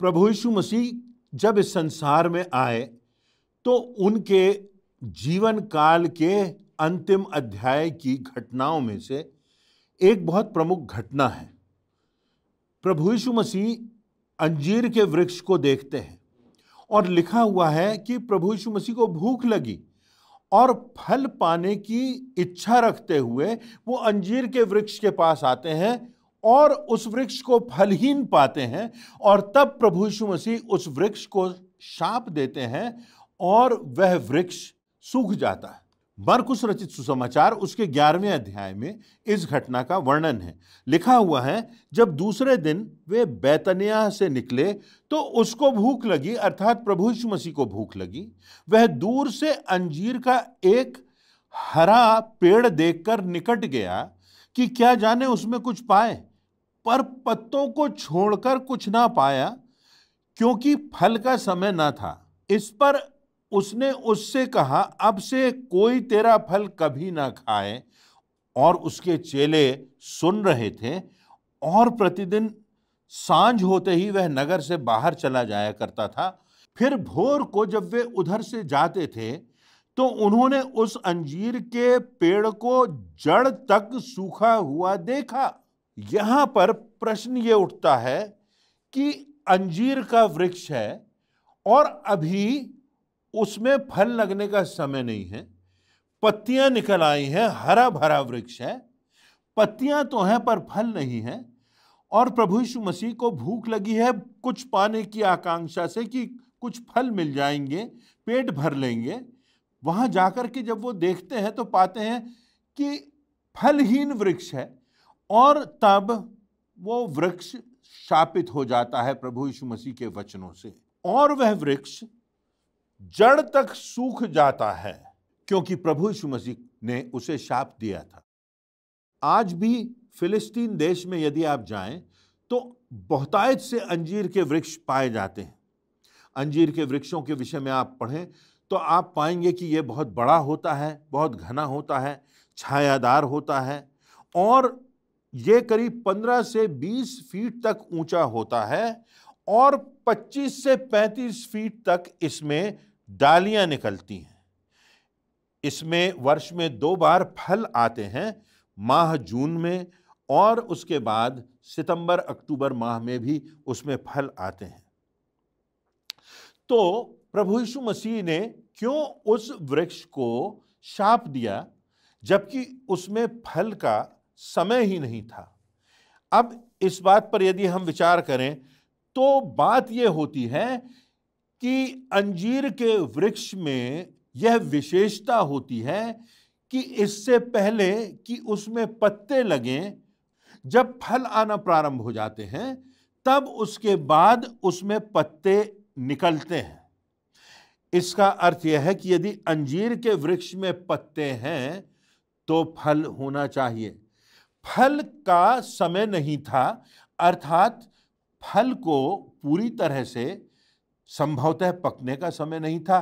प्रभु यीशु मसीह जब इस संसार में आए तो उनके जीवन काल के अंतिम अध्याय की घटनाओं में से एक बहुत प्रमुख घटना है। प्रभु यीशु मसीह अंजीर के वृक्ष को देखते हैं और लिखा हुआ है कि प्रभु यीशु मसीह को भूख लगी और फल पाने की इच्छा रखते हुए वो अंजीर के वृक्ष के पास आते हैं और उस वृक्ष को फलहीन पाते हैं और तब प्रभु यीशु मसीह उस वृक्ष को शाप देते हैं और वह वृक्ष सूख जाता है। मरकुस रचित सुसमाचार उसके 11वें अध्याय में इस घटना का वर्णन है। लिखा हुआ है, जब दूसरे दिन वे बैतनिय्याह से निकले तो उसको भूख लगी, अर्थात प्रभु यीशु मसीह को भूख लगी। वह दूर से अंजीर का एक हरा पेड़ देखकर निकट गया कि क्या जाने उसमें कुछ पाए, पर पत्तों को छोड़कर कुछ ना पाया, क्योंकि फल का समय न था। इस पर उसने उससे कहा, अब से कोई तेरा फल कभी ना खाए। और उसके चेले सुन रहे थे और प्रतिदिन सांझ होते ही वह नगर से बाहर चला जाया करता था। फिर भोर को जब वे उधर से जाते थे तो उन्होंने उस अंजीर के पेड़ को जड़ तक सूखा हुआ देखा। यहां पर प्रश्न ये उठता है कि अंजीर का वृक्ष है और अभी उसमें फल लगने का समय नहीं है, पत्तियां निकल आई हैं, हरा भरा वृक्ष है, पत्तियां तो हैं पर फल नहीं है। और प्रभु यीशु मसीह को भूख लगी है कुछ पाने की आकांक्षा से कि कुछ फल मिल जाएंगे, पेट भर लेंगे। वहां जाकर के जब वो देखते हैं तो पाते हैं कि फलहीन वृक्ष है और तब वो वृक्ष शापित हो जाता है प्रभु यीशु मसीह के वचनों से और वह वृक्ष जड़ तक सूख जाता है, क्योंकि प्रभु यीशु मसीह ने उसे शाप दिया था। आज भी फिलिस्तीन देश में यदि आप जाएं तो बहुतायत से अंजीर के वृक्ष पाए जाते हैं। अंजीर के वृक्षों के विषय में आप पढ़ें तो आप पाएंगे कि यह बहुत बड़ा होता है, बहुत घना होता है, छायादार होता है और ये करीब 15 से 20 फीट तक ऊंचा होता है और 25 से 35 फीट तक इसमें डालियां निकलती हैं। इसमें वर्ष में 2 बार फल आते हैं, माह जून में और उसके बाद सितंबर अक्टूबर माह में भी उसमें फल आते हैं। तो प्रभु यीशु मसीह ने क्यों उस वृक्ष को शाप दिया जबकि उसमें फल का समय ही नहीं था? अब इस बात पर यदि हम विचार करें तो बात यह होती है कि अंजीर के वृक्ष में यह विशेषता होती है कि इससे पहले कि उसमें पत्ते लगें, जब फल आना प्रारंभ हो जाते हैं तब उसके बाद उसमें पत्ते निकलते हैं। इसका अर्थ यह है कि यदि अंजीर के वृक्ष में पत्ते हैं तो फल होना चाहिए। फल का समय नहीं था, अर्थात फल को पूरी तरह से संभवतः पकने का समय नहीं था।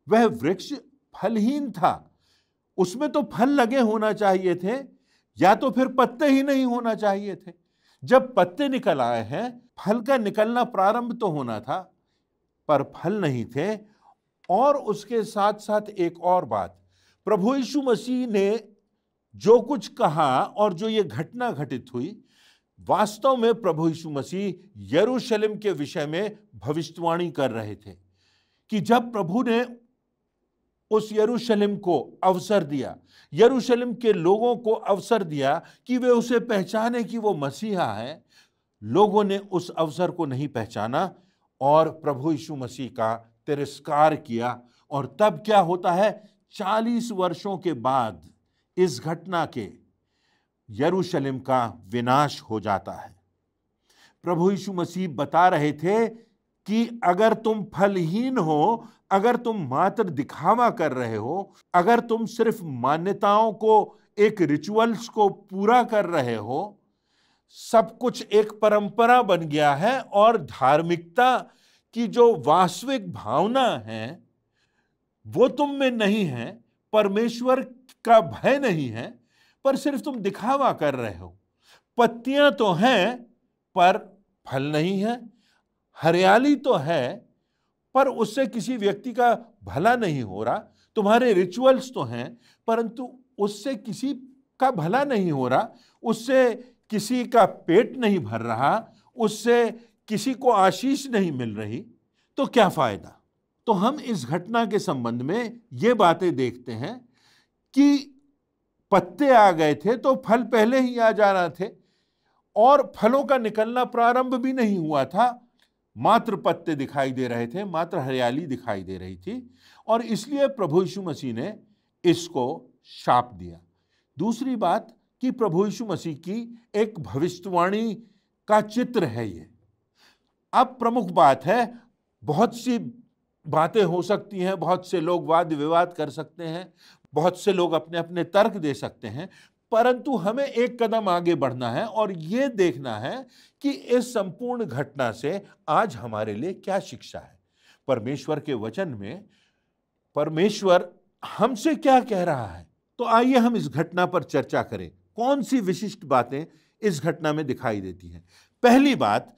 वह वृक्ष फलहीन था, उसमें तो फल लगे होना चाहिए थे या तो फिर पत्ते ही नहीं होना चाहिए थे। जब पत्ते निकल आए हैं, फल का निकलना प्रारंभ तो होना था पर फल नहीं थे। और उसके साथ साथ एक और बात, प्रभु यीशु मसीह ने जो कुछ कहा और जो ये घटना घटित हुई, वास्तव में प्रभु यीशु मसीह यरूशलेम के विषय में भविष्यवाणी कर रहे थे कि जब प्रभु ने उस यरूशलेम को अवसर दिया, यरूशलेम के लोगों को अवसर दिया कि वे उसे पहचाने कि वो मसीहा है, लोगों ने उस अवसर को नहीं पहचाना और प्रभु यीशु मसीह का तिरस्कार किया। और तब क्या होता है, 40 वर्षों के बाद इस घटना के यरूशलेम का विनाश हो जाता है। प्रभु यीशु मसीह बता रहे थे कि अगर तुम फलहीन हो, अगर तुम मात्र दिखावा कर रहे हो, अगर तुम सिर्फ मान्यताओं को, एक रिचुअल्स को पूरा कर रहे हो, सब कुछ एक परंपरा बन गया है और धार्मिकता की जो वास्तविक भावना है वो तुम में नहीं है, परमेश्वर का भय नहीं है, पर सिर्फ तुम दिखावा कर रहे हो। पत्तियां तो हैं पर फल नहीं है। हरियाली तो है पर उससे किसी व्यक्ति का भला नहीं हो रहा, तुम्हारे रिचुअल्स तो हैं परंतु उससे किसी का भला नहीं हो रहा, उससे किसी का पेट नहीं भर रहा, उससे किसी को आशीष नहीं मिल रही, तो क्या फायदा। तो हम इस घटना के संबंध में ये बातें देखते हैं कि पत्ते आ गए थे तो फल पहले ही आ जाना थे और फलों का निकलना प्रारंभ भी नहीं हुआ था, मात्र पत्ते दिखाई दे रहे थे, मात्र हरियाली दिखाई दे रही थी और इसलिए प्रभु यीशु मसीह ने इसको शाप दिया। दूसरी बात कि प्रभु यीशु मसीह की एक भविष्यवाणी का चित्र है ये। अब प्रमुख बात है, बहुत सी बातें हो सकती हैं, बहुत से लोग वाद विवाद कर सकते हैं, बहुत से लोग अपने अपने तर्क दे सकते हैं, परंतु हमें एक कदम आगे बढ़ना है और यह देखना है कि इस संपूर्ण घटना से आज हमारे लिए क्या शिक्षा है। परमेश्वर के वचन में परमेश्वर हमसे क्या कह रहा है। तो आइए हम इस घटना पर चर्चा करें। कौन सी विशिष्ट बातें इस घटना में दिखाई देती हैं। पहली बात,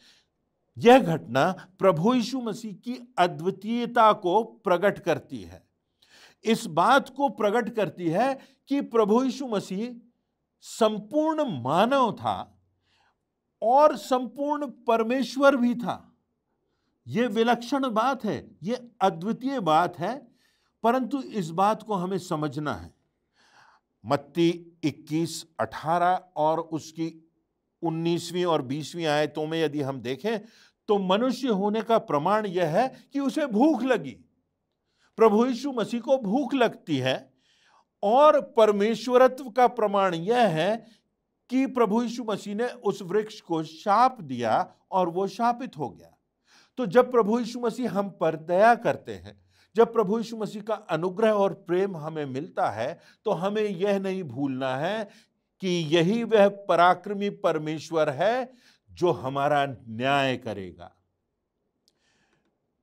यह घटना प्रभु यीशु मसीह की अद्वितीयता को प्रकट करती है। इस बात को प्रकट करती है कि प्रभु यीशु मसीह संपूर्ण मानव था और संपूर्ण परमेश्वर भी था। यह विलक्षण बात है, यह अद्वितीय बात है, परंतु इस बात को हमें समझना है। मत्ती 21:18 और उसकी 19वीं और 20वीं आयतों में यदि हम देखें तो मनुष्य होने का प्रमाण यह है कि उसे भूख लगी। प्रभु यीशु मसीह को भूख लगती है और परमेश्वरत्व का प्रमाण यह है कि प्रभु यीशु मसीह ने उस वृक्ष को शाप दिया और वो शापित हो गया। तो जब प्रभु यीशु मसीह हम पर दया करते हैं, जब प्रभु यीशु मसीह का अनुग्रह और प्रेम हमें मिलता है, तो हमें यह नहीं भूलना है कि यही वह पराक्रमी परमेश्वर है जो हमारा न्याय करेगा।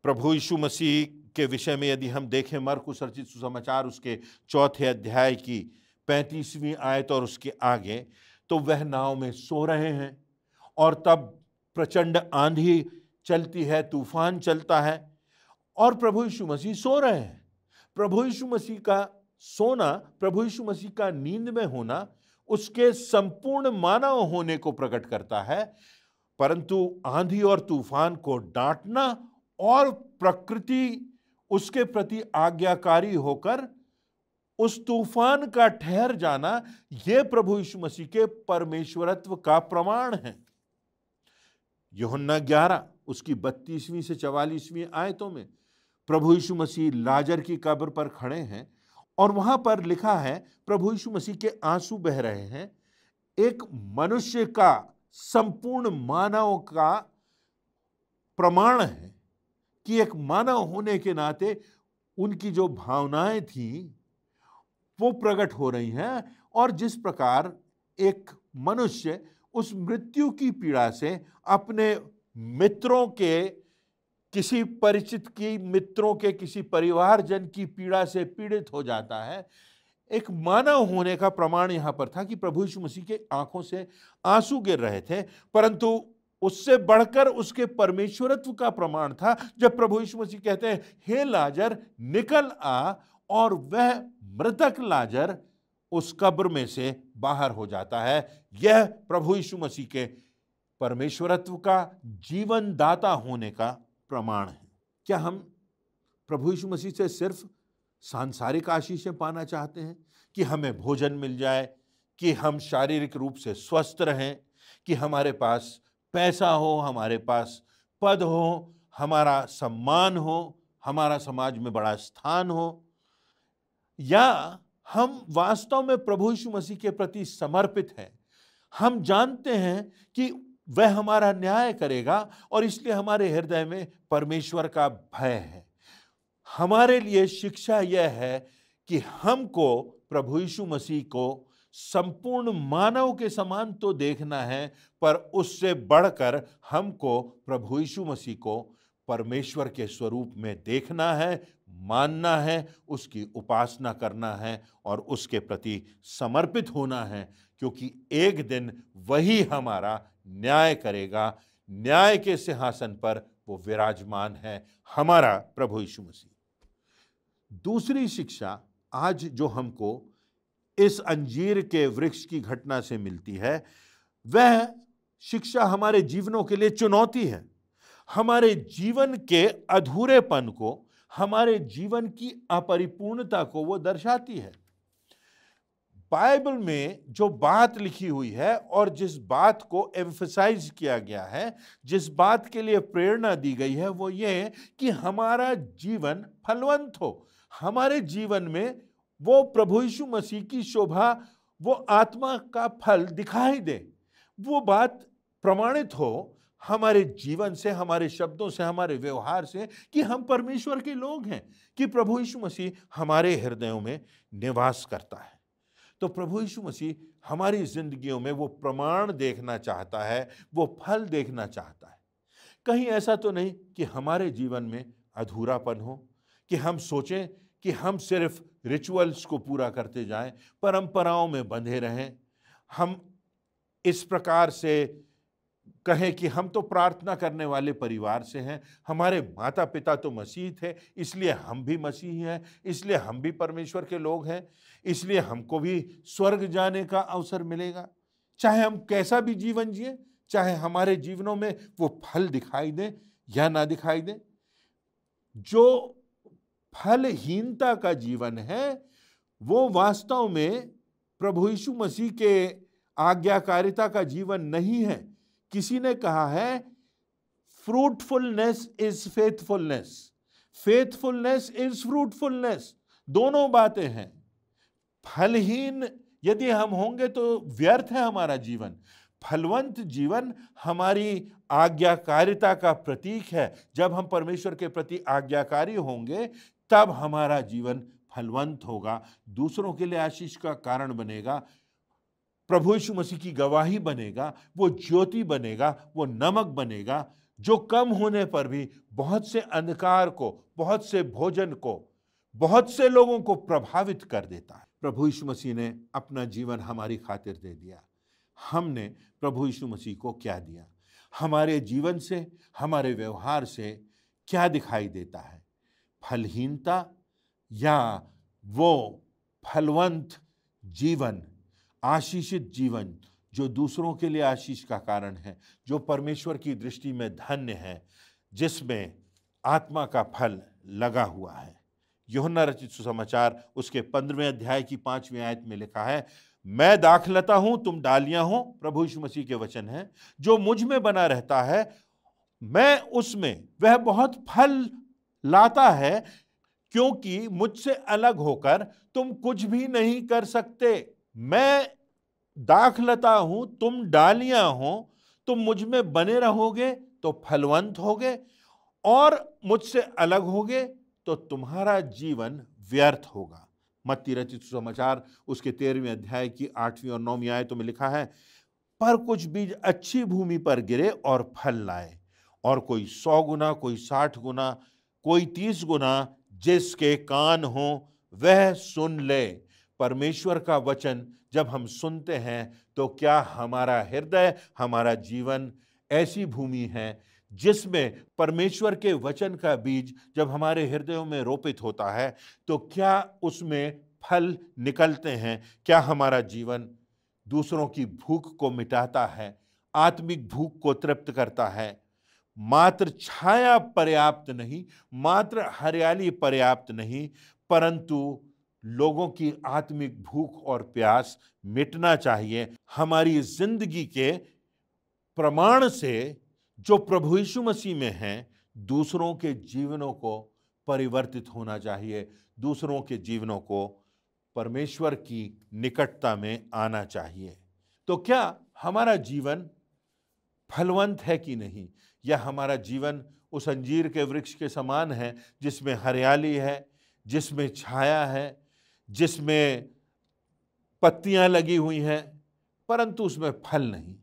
प्रभु यीशु मसीह के विषय में यदि हम देखें मरकुस रचित सुसमाचार उसके 4 अध्याय की 35वीं आयत और उसके आगे, तो वह नाव में सो रहे हैं और तब प्रचंड आंधी चलती है, तूफान चलता है और प्रभु यीशु मसीह सो रहे हैं। प्रभु यीशु मसीह का सोना, प्रभु यीशु मसीह का नींद में होना उसके संपूर्ण मानव होने को प्रकट करता है, परंतु आंधी और तूफान को डांटना और प्रकृति उसके प्रति आज्ञाकारी होकर उस तूफान का ठहर जाना, यह प्रभु यीशु मसीह के परमेश्वरत्व का प्रमाण है। यूहन्ना 11 उसकी 32वीं से 44वीं आयतों में प्रभु यीशु मसीह लाजर की कब्र पर खड़े हैं और वहां पर लिखा है प्रभु यीशु मसीह के आंसू बह रहे हैं। एक मनुष्य का, संपूर्ण मानव का प्रमाण है कि एक मानव होने के नाते उनकी जो भावनाएं थी वो प्रकट हो रही हैं और जिस प्रकार एक मनुष्य उस मृत्यु की पीड़ा से अपने मित्रों के, किसी परिचित की, मित्रों के किसी परिवारजन की पीड़ा से पीड़ित हो जाता है, एक मानव होने का प्रमाण यहां पर था कि प्रभु यीशु मसीह के आंखों से आंसू गिर रहे थे, परंतु उससे बढ़कर उसके परमेश्वरत्व का प्रमाण था जब प्रभु यीशु मसीह कहते हैं, हे लाजर निकल आ, और वह मृतक लाजर उस कब्र में से बाहर हो जाता है। यह प्रभु यीशु मसीह के परमेश्वरत्व का, जीवन दाता होने का प्रमाण है। क्या हम प्रभु यीशु मसीह से सिर्फ सांसारिक आशीषें पाना चाहते हैं कि हमें भोजन मिल जाए, कि हम शारीरिक रूप से स्वस्थ रहें, कि हमारे पास पैसा हो, हमारे पास पद हो, हमारा सम्मान हो, हमारा समाज में बड़ा स्थान हो, या हम वास्तव में प्रभु यीशु मसीह के प्रति समर्पित हैं? हम जानते हैं कि वह हमारा न्याय करेगा और इसलिए हमारे हृदय में परमेश्वर का भय है। हमारे लिए शिक्षा यह है कि हमको प्रभु यीशु मसीह को संपूर्ण मानव के समान तो देखना है, पर उससे बढ़कर हमको प्रभु यीशु मसीह को परमेश्वर के स्वरूप में देखना है, मानना है, उसकी उपासना करना है और उसके प्रति समर्पित होना है, क्योंकि एक दिन वही हमारा न्याय करेगा। न्याय के सिंहासन पर वो विराजमान है हमारा प्रभु यीशु मसीह। दूसरी शिक्षा आज जो हमको इस अंजीर के वृक्ष की घटना से मिलती है, वह शिक्षा हमारे जीवनों के लिए चुनौती है। हमारे जीवन के अधूरेपन को, हमारे जीवन की अपरिपूर्णता को वो दर्शाती है। बाइबल में जो बात लिखी हुई है और जिस बात को एम्फसाइज किया गया है, जिस बात के लिए प्रेरणा दी गई है, वो ये कि हमारा जीवन फलवंत हो, हमारे जीवन में वो प्रभु यीशु मसीह की शोभा, वो आत्मा का फल दिखाई दे, वो बात प्रमाणित हो हमारे जीवन से, हमारे शब्दों से, हमारे व्यवहार से कि हम परमेश्वर के लोग हैं, कि प्रभु यीशु मसीह हमारे हृदयों में निवास करता है। तो प्रभु यीशु मसीह हमारी जिंदगियों में वो प्रमाण देखना चाहता है, वो फल देखना चाहता है। कहीं ऐसा तो नहीं कि हमारे जीवन में अधूरापन हो, कि हम सोचें कि हम सिर्फ रिचुअल्स को पूरा करते जाएं, परंपराओं में बंधे रहें, हम इस प्रकार से कहें कि हम तो प्रार्थना करने वाले परिवार से हैं, हमारे माता पिता तो मसीह थे, इसलिए हम भी मसीही हैं, इसलिए हम भी परमेश्वर के लोग हैं, इसलिए हमको भी स्वर्ग जाने का अवसर मिलेगा। चाहे हम कैसा भी जीवन जिए, चाहे हमारे जीवनों में वो फल दिखाई दे या ना दिखाई दे। जो फलहीनता का जीवन है वो वास्तव में प्रभु यीशु मसीह के आज्ञाकारिता का जीवन नहीं है। किसी ने कहा है, fruitfulness is faithfulness, faithfulness is fruitfulness. दोनों बातें हैं। फलहीन यदि हम होंगे तो व्यर्थ है हमारा जीवन। फलवंत जीवन हमारी आज्ञाकारिता का प्रतीक है। जब हम परमेश्वर के प्रति आज्ञाकारी होंगे तब हमारा जीवन फलवंत होगा, दूसरों के लिए आशीष का कारण बनेगा, प्रभु यीशु मसीह की गवाही बनेगा, वो ज्योति बनेगा, वो नमक बनेगा, जो कम होने पर भी बहुत से अंधकार को, बहुत से भोजन को, बहुत से लोगों को प्रभावित कर देता है। प्रभु यीशु मसीह ने अपना जीवन हमारी खातिर दे दिया। हमने प्रभु यीशु मसीह को क्या दिया? हमारे जीवन से, हमारे व्यवहार से क्या दिखाई देता है? फलहीनता या वो फलवंत जीवन, आशीषित जीवन जो दूसरों के लिए आशीष का कारण है, जो परमेश्वर की दृष्टि में धन्य है, जिसमें आत्मा का फल लगा हुआ है। यूहन्ना रचित सुसमाचार उसके 15वें अध्याय की 5वीं आयत में लिखा है, मैं दाखलता हूं, तुम डालियां हो। प्रभु यीशु मसीह के वचन है, जो मुझ में बना रहता है, मैं उसमें, वह बहुत फल लाता है, क्योंकि मुझसे अलग होकर तुम कुछ भी नहीं कर सकते। मैं दाखलता हूं, तुम डालियां हो, तुम मुझ में बने रहोगे तो फलवंत होगे, और मुझसे अलग होगे तो तुम्हारा जीवन व्यर्थ होगा। मत्ती रचित सुसमाचार उसके 13वें अध्याय की 8वीं और 9वीं आयतों में लिखा है, पर कुछ बीज अच्छी भूमि पर गिरे और फल लाए, और कोई 100 गुना, कोई 60 गुना, कोई 30 गुना। जिसके कान हो वह सुन ले। परमेश्वर का वचन जब हम सुनते हैं तो क्या हमारा हृदय, हमारा जीवन ऐसी भूमि है जिसमें परमेश्वर के वचन का बीज जब हमारे हृदयों में रोपित होता है तो क्या उसमें फल निकलते हैं? क्या हमारा जीवन दूसरों की भूख को मिटाता है, आत्मिक भूख को तृप्त करता है? मात्र छाया पर्याप्त नहीं, मात्र हरियाली पर्याप्त नहीं, परंतु लोगों की आत्मिक भूख और प्यास मिटना चाहिए। हमारी जिंदगी के प्रमाण से जो प्रभु यीशु मसीह में हैं, दूसरों के जीवनों को परिवर्तित होना चाहिए, दूसरों के जीवनों को परमेश्वर की निकटता में आना चाहिए। तो क्या हमारा जीवन फलवंत है कि नहीं, या हमारा जीवन उस अंजीर के वृक्ष के समान है जिसमें हरियाली है, जिसमें छाया है, जिसमें पत्तियां लगी हुई हैं, परंतु उसमें फल नहीं?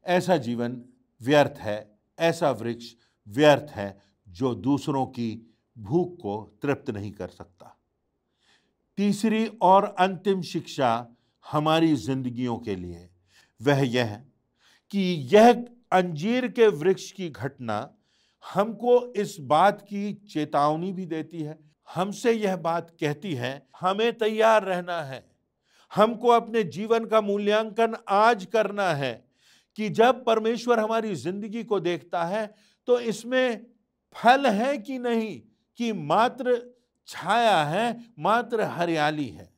ऐसा जीवन व्यर्थ है, ऐसा वृक्ष व्यर्थ है जो दूसरों की भूख को तृप्त नहीं कर सकता। तीसरी और अंतिम शिक्षा हमारी जिंदगियों के लिए वह यह कि यह अंजीर के वृक्ष की घटना हमको इस बात की चेतावनी भी देती है, हमसे यह बात कहती है हमें तैयार रहना है। हमको अपने जीवन का मूल्यांकन आज करना है कि जब परमेश्वर हमारी जिंदगी को देखता है तो इसमें फल है कि नहीं, कि मात्र छाया है, मात्र हरियाली है।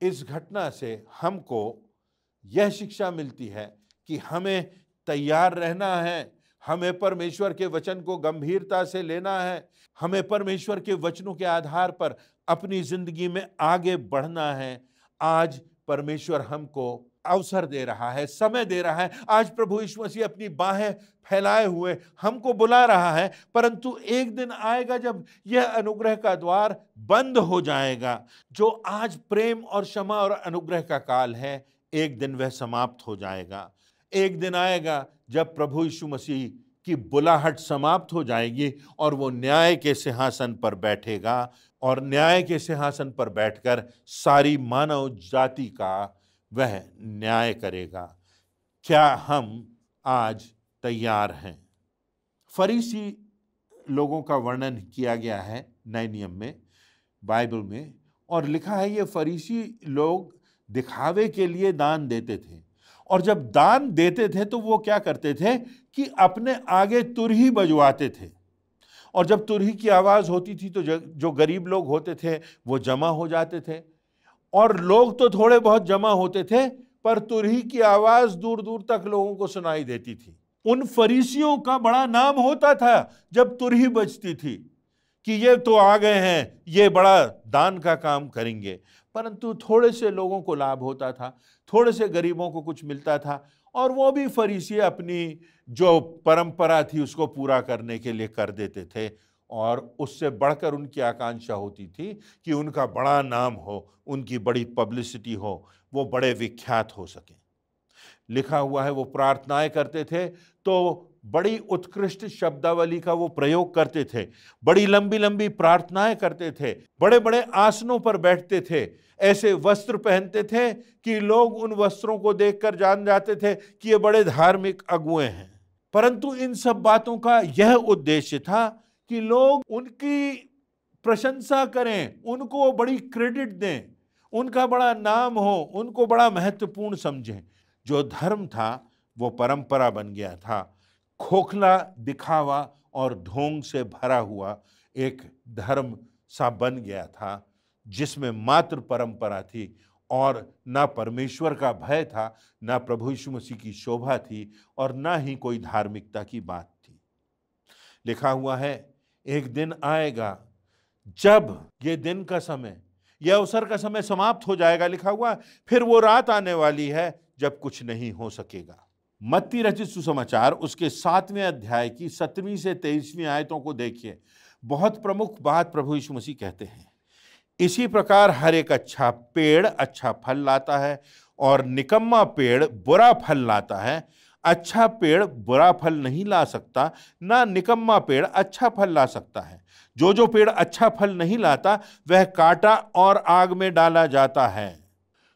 इस घटना से हमको यह शिक्षा मिलती है कि हमें तैयार रहना है, हमें परमेश्वर के वचन को गंभीरता से लेना है, हमें परमेश्वर के वचनों के आधार पर अपनी जिंदगी में आगे बढ़ना है। आज परमेश्वर हमको अवसर दे रहा है, समय दे रहा है। आज प्रभु यीशु मसीह अपनी बाहें फैलाए हुए हमको बुला रहा है, परंतु एक दिन आएगा जब यह अनुग्रह का द्वार बंद हो जाएगा। जो आज प्रेम और क्षमा और अनुग्रह का काल है, एक दिन वह समाप्त हो जाएगा। एक दिन आएगा जब प्रभु यीशु मसीह की बुलाहट समाप्त हो जाएगी और वो न्याय के सिंहासन पर बैठेगा और न्याय के सिंहासन पर बैठकर सारी मानव जाति का वह न्याय करेगा। क्या हम आज तैयार हैं? फरीसी लोगों का वर्णन किया गया है नए नियम में, बाइबल में, और लिखा है ये फरीसी लोग दिखावे के लिए दान देते थे, और जब दान देते थे तो वो क्या करते थे कि अपने आगे तुरही बजवाते थे, और जब तुरही की आवाज होती थी तो जो गरीब लोग होते थे वो जमा हो जाते थे, और लोग तो थोड़े बहुत जमा होते थे पर तुरही की आवाज दूर दूर तक लोगों को सुनाई देती थी। उन फरीसियों का बड़ा नाम होता था जब तुरही बजती थी कि ये तो आ गए हैं, ये बड़ा दान का काम करेंगे। परंतु थोड़े से लोगों को लाभ होता था, थोड़े से गरीबों को कुछ मिलता था, और वो भी फरीसी अपनी जो परंपरा थी उसको पूरा करने के लिए कर देते थे, और उससे बढ़कर उनकी आकांक्षा होती थी कि उनका बड़ा नाम हो, उनकी बड़ी पब्लिसिटी हो, वो बड़े विख्यात हो सकें। लिखा हुआ है वो प्रार्थनाएं करते थे तो बड़ी उत्कृष्ट शब्दावली का वो प्रयोग करते थे, बड़ी लंबी लंबी प्रार्थनाएं करते थे, बड़े बड़े आसनों पर बैठते थे, ऐसे वस्त्र पहनते थे कि लोग उन वस्त्रों को देखकर जान जाते थे कि ये बड़े धार्मिक अगुए हैं। परंतु इन सब बातों का यह उद्देश्य था कि लोग उनकी प्रशंसा करें, उनको बड़ी क्रेडिट दें, उनका बड़ा नाम हो, उनको बड़ा महत्वपूर्ण समझें। जो धर्म था वो परंपरा बन गया था, खोखला दिखावा और ढोंग से भरा हुआ एक धर्म सा बन गया था, जिसमें मात्र परंपरा थी और ना परमेश्वर का भय था, ना प्रभु यीशु मसीह की शोभा थी, और ना ही कोई धार्मिकता की बात थी। लिखा हुआ है एक दिन आएगा जब ये दिन का समय, यह अवसर का समय समाप्त हो जाएगा। लिखा हुआ फिर वो रात आने वाली है जब कुछ नहीं हो सकेगा। मत्ती रचित सुसमाचार उसके 7वें अध्याय की 17वीं से 23वीं आयतों को देखिए। बहुत प्रमुख बात प्रभु यीशु मसीह कहते हैं, इसी प्रकार हर एक अच्छा पेड़ अच्छा फल लाता है और निकम्मा पेड़ बुरा फल लाता है। अच्छा पेड़ बुरा फल नहीं ला सकता, ना निकम्मा पेड़ अच्छा फल ला सकता है। जो पेड़ अच्छा फल नहीं लाता वह काटा और आग में डाला जाता है।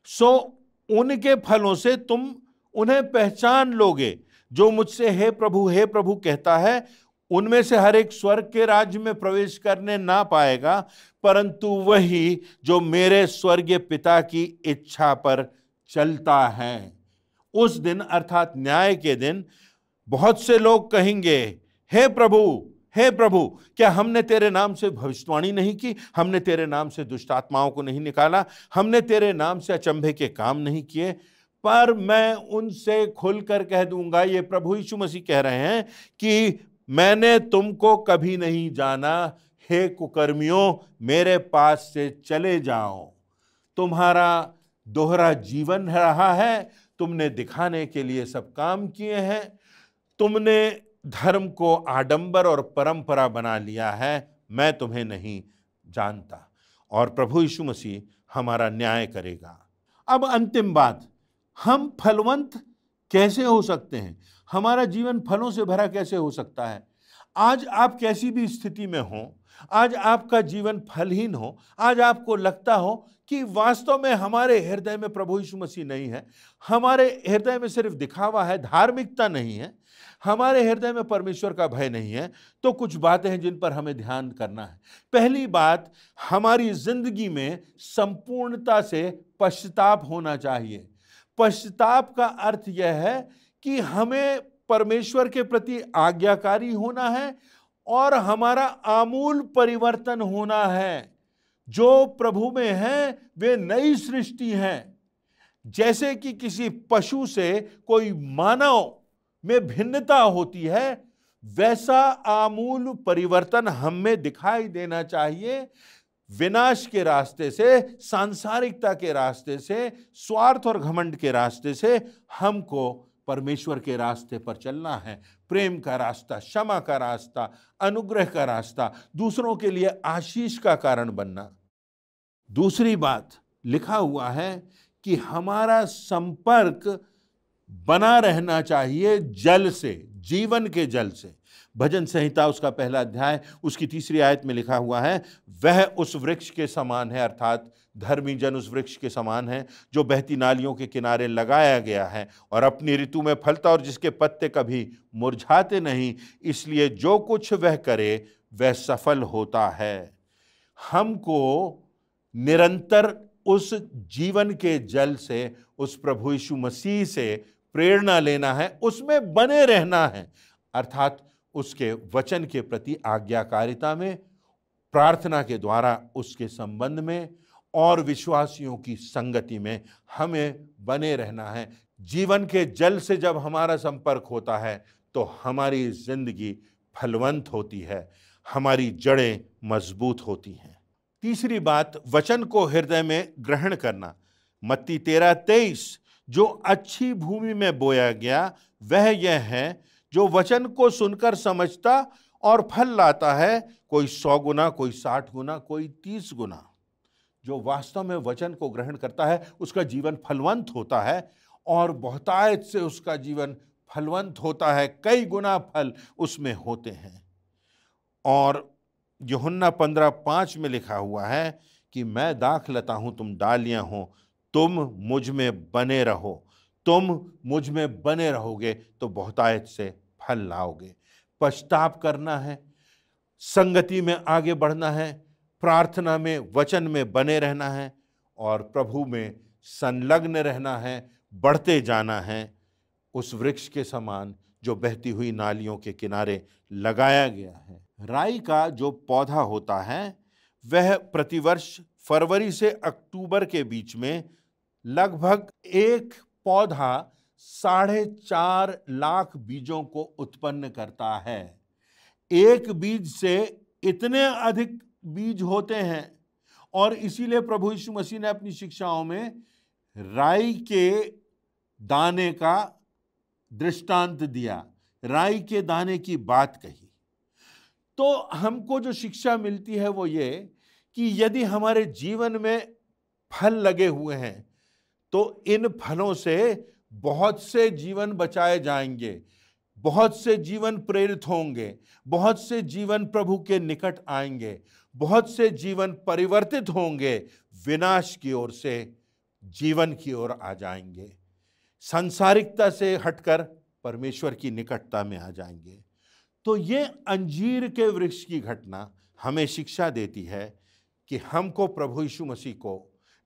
सो उनके फलों से तुम उन्हें पहचान लोगे। जो मुझसे हे प्रभु कहता है, उनमें से हर एक स्वर्ग के राज्य में प्रवेश करने ना पाएगा, परंतु वही जो मेरे स्वर्गीय पिता की इच्छा पर चलता है। उस दिन अर्थात न्याय के दिन बहुत से लोग कहेंगे, हे प्रभु, क्या हमने तेरे नाम से भविष्यवाणी नहीं की? हमने तेरे नाम से दुष्ट आत्माओं को नहीं निकाला? हमने तेरे नाम से अचंभे के काम नहीं किए? पर मैं उनसे खुलकर कह दूंगा, ये प्रभु यीशु मसीह कह रहे हैं कि मैंने तुमको कभी नहीं जाना। हे कुकर्मियों, मेरे पास से चले जाओ। तुम्हारा दोहरा जीवन रहा है, तुमने दिखाने के लिए सब काम किए हैं, तुमने धर्म को आडंबर और परंपरा बना लिया है, मैं तुम्हें नहीं जानता। और प्रभु यीशु मसीह हमारा न्याय करेगा। अब अंतिम बात, हम फलवंत कैसे हो सकते हैं? हमारा जीवन फलों से भरा कैसे हो सकता है? आज आप कैसी भी स्थिति में हो, आज आपका जीवन फलहीन हो, आज आपको लगता हो कि वास्तव में हमारे हृदय में प्रभु यीशु मसीह नहीं है, हमारे हृदय में सिर्फ दिखावा है, धार्मिकता नहीं है, हमारे हृदय में परमेश्वर का भय नहीं है, तो कुछ बातें हैं जिन पर हमें ध्यान करना है। पहली बात, हमारी जिंदगी में संपूर्णता से पश्चाताप होना चाहिए। पश्चाताप का अर्थ यह है कि हमें परमेश्वर के प्रति आज्ञाकारी होना है और हमारा आमूल परिवर्तन होना है। जो प्रभु में है वे नई सृष्टि हैं। जैसे कि किसी पशु से कोई मानव में भिन्नता होती है, वैसा आमूल परिवर्तन हम में दिखाई देना चाहिए। विनाश के रास्ते से, सांसारिकता के रास्ते से, स्वार्थ और घमंड के रास्ते से हमको परमेश्वर के रास्ते पर चलना है। प्रेम का रास्ता, क्षमा का रास्ता, अनुग्रह का रास्ता, दूसरों के लिए आशीष का कारण बनना। दूसरी बात, लिखा हुआ है कि हमारा संपर्क बना रहना चाहिए जल से, जीवन के जल से। भजन संहिता उसका पहला अध्याय उसकी 3री आयत में लिखा हुआ है, वह उस वृक्ष के समान है, अर्थात धर्मी जन उस वृक्ष के समान है जो बहती नालियों के किनारे लगाया गया है और अपनी ऋतु में फलता और जिसके पत्ते कभी मुरझाते नहीं, इसलिए जो कुछ वह करे वह सफल होता है। हमको निरंतर उस जीवन के जल से, उस प्रभु यीशु मसीह से प्रेरणा लेना है, उसमें बने रहना है, अर्थात उसके वचन के प्रति आज्ञाकारिता में, प्रार्थना के द्वारा उसके संबंध में और विश्वासियों की संगति में हमें बने रहना है। जीवन के जल से जब हमारा संपर्क होता है तो हमारी जिंदगी फलवंत होती है, हमारी जड़ें मजबूत होती हैं। तीसरी बात, वचन को हृदय में ग्रहण करना। मत्ती 13:23, जो अच्छी भूमि में बोया गया वह यह है जो वचन को सुनकर समझता और फल लाता है, कोई 100 गुना, कोई 60 गुना, कोई 30 गुना। जो वास्तव में वचन को ग्रहण करता है उसका जीवन फलवंत होता है और बहुतायत से उसका जीवन फलवंत होता है, कई गुना फल उसमें होते हैं। और यूहन्ना 15:5 में लिखा हुआ है कि मैं दाखलता हूं, तुम डालियां हो, तुम मुझ में बने रहो, तुम मुझ में बने रहोगे तो बहुतायत से फल लाओगे। पश्चाताप करना है, संगति में आगे बढ़ना है, प्रार्थना में, वचन में बने रहना है और प्रभु में संलग्न रहना है, बढ़ते जाना है, उस वृक्ष के समान जो बहती हुई नालियों के किनारे लगाया गया है। राई का जो पौधा होता है वह प्रतिवर्ष फरवरी से अक्टूबर के बीच में लगभग एक पौधा 4.5 लाख बीजों को उत्पन्न करता है। एक बीज से इतने अधिक बीज होते हैं और इसीलिए प्रभु यीशु मसीह ने अपनी शिक्षाओं में राई के दाने का दृष्टांत दिया, राई के दाने की बात कही। तो हमको जो शिक्षा मिलती है वो ये कि यदि हमारे जीवन में फल लगे हुए हैं तो इन फलों से बहुत से जीवन बचाए जाएंगे, बहुत से जीवन प्रेरित होंगे, बहुत से जीवन प्रभु के निकट आएंगे, बहुत से जीवन परिवर्तित होंगे, विनाश की ओर से जीवन की ओर आ जाएंगे, सांसारिकता से हटकर परमेश्वर की निकटता में आ जाएंगे। तो ये अंजीर के वृक्ष की घटना हमें शिक्षा देती है कि हमको प्रभु यीशु मसीह को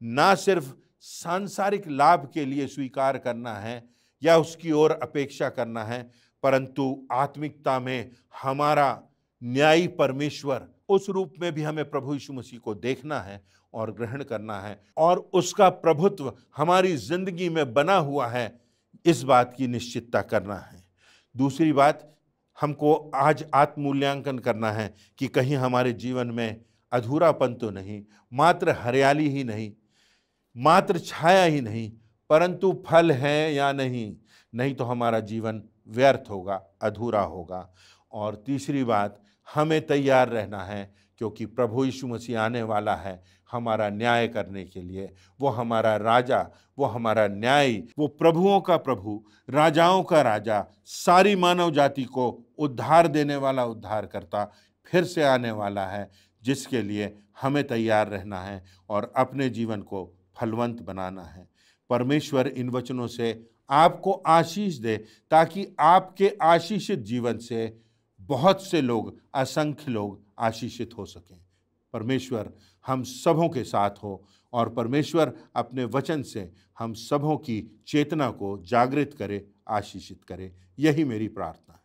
ना सिर्फ सांसारिक लाभ के लिए स्वीकार करना है या उसकी ओर अपेक्षा करना है, परंतु आत्मिकता में हमारा न्यायी परमेश्वर, उस रूप में भी हमें प्रभु यीशु मसीह को देखना है और ग्रहण करना है और उसका प्रभुत्व हमारी जिंदगी में बना हुआ है, इस बात की निश्चितता करना है। दूसरी बात, हमको आज आत्ममूल्यांकन करना है कि कहीं हमारे जीवन में अधूरापन तो नहीं, मात्र हरियाली ही नहीं, मात्र छाया ही नहीं, परंतु फल है या नहीं, नहीं तो हमारा जीवन व्यर्थ होगा, अधूरा होगा। और तीसरी बात, हमें तैयार रहना है क्योंकि प्रभु यीशु मसीह आने वाला है हमारा न्याय करने के लिए। वो हमारा राजा, वो हमारा न्यायी, वो प्रभुओं का प्रभु, राजाओं का राजा, सारी मानव जाति को उद्धार देने वाला उद्धार करता फिर से आने वाला है, जिसके लिए हमें तैयार रहना है और अपने जीवन को फलवंत बनाना है। परमेश्वर इन वचनों से आपको आशीष दे, ताकि आपके आशीषित जीवन से बहुत से लोग, असंख्य लोग आशीषित हो सकें। परमेश्वर हम सबों के साथ हो और परमेश्वर अपने वचन से हम सबों की चेतना को जागृत करे, आशीषित करे। यही मेरी प्रार्थना है।